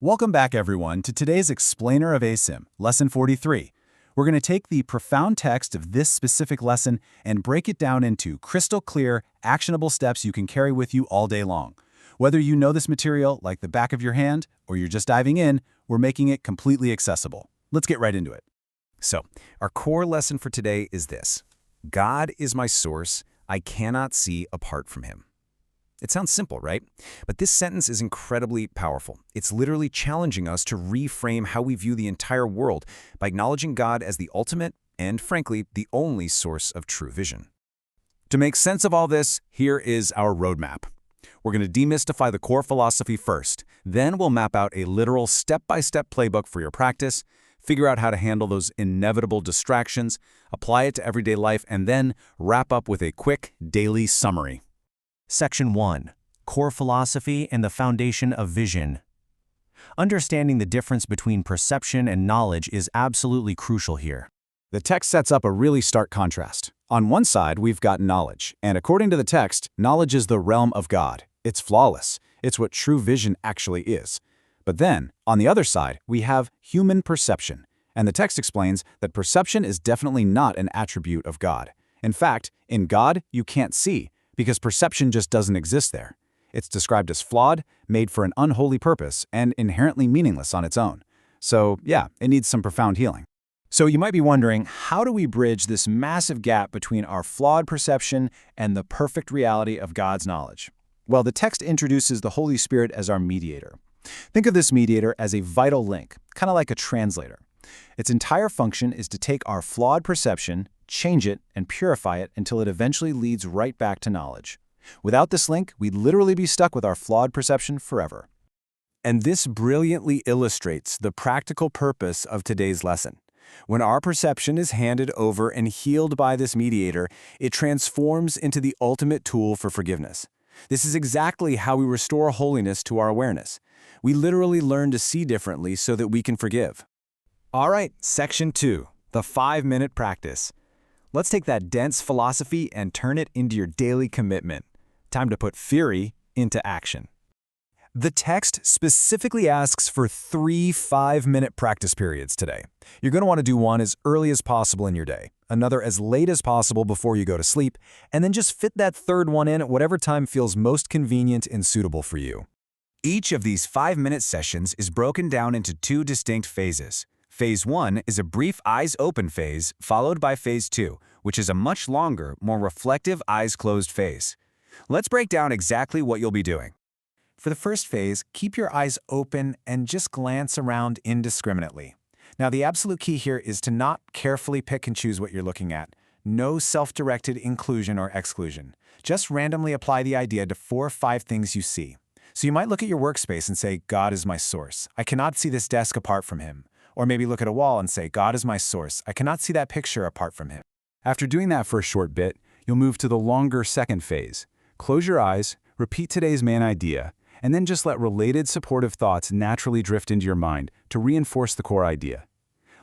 Welcome back, everyone, to today's Explainer of ACIM, Lesson 43. We're going to take the profound text of this specific lesson and break it down into crystal clear, actionable steps you can carry with you all day long. Whether you know this material like the back of your hand or you're just diving in, we're making it completely accessible. Let's get right into it. So, our core lesson for today is this. God is my source. I cannot see apart from him. It sounds simple, right? But this sentence is incredibly powerful. It's literally challenging us to reframe how we view the entire world by acknowledging God as the ultimate and, frankly, the only source of true vision. To make sense of all this, here is our roadmap. We're going to demystify the core philosophy first. Then we'll map out a literal step-by-step playbook for your practice, figure out how to handle those inevitable distractions, apply it to everyday life, and then wrap up with a quick daily summary. Section 1. Core Philosophy and the Foundation of Vision. Understanding the difference between perception and knowledge is absolutely crucial here. The text sets up a really stark contrast. On one side, we've got knowledge, and according to the text, knowledge is the realm of God. It's flawless. It's what true vision actually is. But then, on the other side, we have human perception, and the text explains that perception is definitely not an attribute of God. In fact, in God, you can't see, because perception just doesn't exist there. It's described as flawed, made for an unholy purpose, and inherently meaningless on its own. So, yeah, it needs some profound healing. So you might be wondering, how do we bridge this massive gap between our flawed perception and the perfect reality of God's knowledge? Well, the text introduces the Holy Spirit as our mediator. Think of this mediator as a vital link, kind of like a translator. Its entire function is to take our flawed perception, change it, and purify it until it eventually leads right back to knowledge. Without this link, we'd literally be stuck with our flawed perception forever. And this brilliantly illustrates the practical purpose of today's lesson. When our perception is handed over and healed by this mediator, it transforms into the ultimate tool for forgiveness. This is exactly how we restore holiness to our awareness. We literally learn to see differently so that we can forgive. All right, Section 2, the 5-minute practice. Let's take that dense philosophy and turn it into your daily commitment. Time to put theory into action. The text specifically asks for 3 5-minute practice periods today. You're going to want to do one as early as possible in your day, another as late as possible before you go to sleep, and then just fit that third one in at whatever time feels most convenient and suitable for you. Each of these 5-minute sessions is broken down into 2 distinct phases. Phase 1 is a brief eyes-open phase, followed by Phase 2, which is a much longer, more reflective eyes-closed phase. Let's break down exactly what you'll be doing. For the first phase, keep your eyes open and just glance around indiscriminately. Now, the absolute key here is to not carefully pick and choose what you're looking at. No self-directed inclusion or exclusion. Just randomly apply the idea to 4 or 5 things you see. So you might look at your workspace and say, God is my source. I cannot see this desk apart from him. Or maybe look at a wall and say, God is my source. I cannot see that picture apart from him. After doing that for a short bit, you'll move to the longer second phase. Close your eyes, repeat today's main idea, and then just let related supportive thoughts naturally drift into your mind to reinforce the core idea.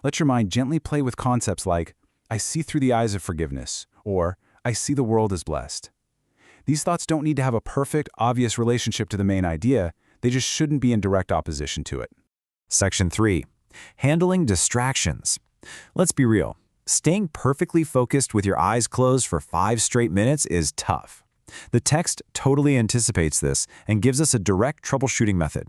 Let your mind gently play with concepts like, I see through the eyes of forgiveness, or I see the world as blessed. These thoughts don't need to have a perfect, obvious relationship to the main idea. They just shouldn't be in direct opposition to it. Section 3. Handling distractions. Let's be real. Staying perfectly focused with your eyes closed for 5 straight minutes is tough. The text totally anticipates this and gives us a direct troubleshooting method.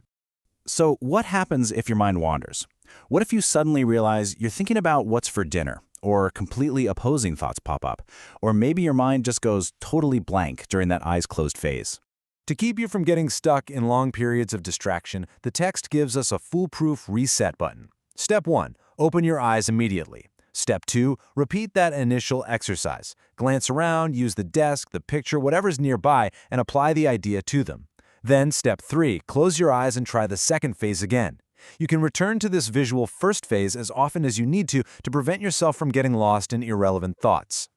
So what happens if your mind wanders? What if you suddenly realize you're thinking about what's for dinner, or completely opposing thoughts pop up, or maybe your mind just goes totally blank during that eyes closed phase? To keep you from getting stuck in long periods of distraction, the text gives us a foolproof reset button. Step 1, open your eyes immediately. Step 2, repeat that initial exercise. Glance around, use the desk, the picture, whatever's nearby, and apply the idea to them. Then Step 3, close your eyes and try the second phase again. You can return to this visual first phase as often as you need to prevent yourself from getting lost in irrelevant thoughts.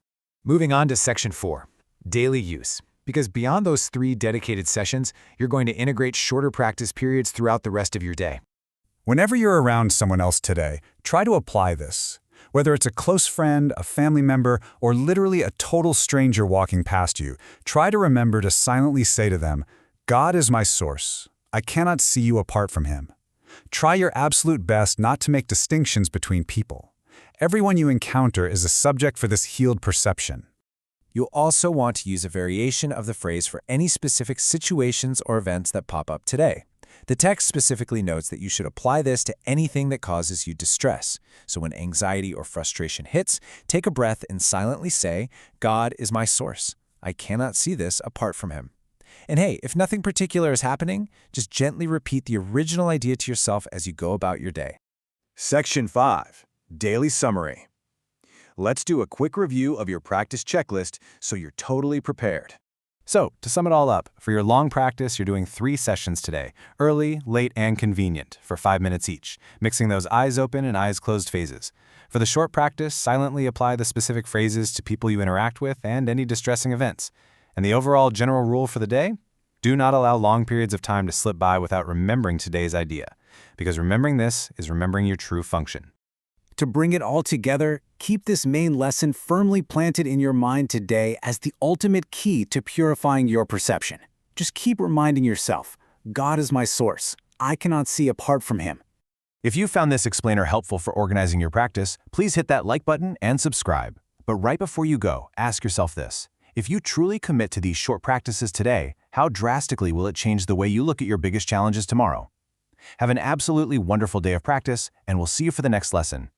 Moving on to Section 4, daily use. Because beyond those 3 dedicated sessions, you're going to integrate shorter practice periods throughout the rest of your day. Whenever you're around someone else today, try to apply this. Whether it's a close friend, a family member, or literally a total stranger walking past you, try to remember to silently say to them, God is my source. I cannot see you apart from him. Try your absolute best not to make distinctions between people. Everyone you encounter is a subject for this healed perception. You'll also want to use a variation of the phrase for any specific situations or events that pop up today. The text specifically notes that you should apply this to anything that causes you distress. So when anxiety or frustration hits, take a breath and silently say, "God is my source. I cannot see this apart from Him." And hey, if nothing particular is happening, just gently repeat the original idea to yourself as you go about your day. Section 5. Daily Summary. Let's do a quick review of your practice checklist so you're totally prepared. So, to sum it all up, for your long practice, you're doing 3 sessions today, early, late, and convenient, for 5 minutes each, mixing those eyes open and eyes closed phases. For the short practice, silently apply the specific phrases to people you interact with and any distressing events. And the overall general rule for the day? Do not allow long periods of time to slip by without remembering today's idea, because remembering this is remembering your true function. To bring it all together, keep this main lesson firmly planted in your mind today as the ultimate key to purifying your perception. Just keep reminding yourself, God is my source. I cannot see apart from Him. If you found this explainer helpful for organizing your practice, please hit that like button and subscribe. But right before you go, ask yourself this. If you truly commit to these short practices today, how drastically will it change the way you look at your biggest challenges tomorrow? Have an absolutely wonderful day of practice, and we'll see you for the next lesson.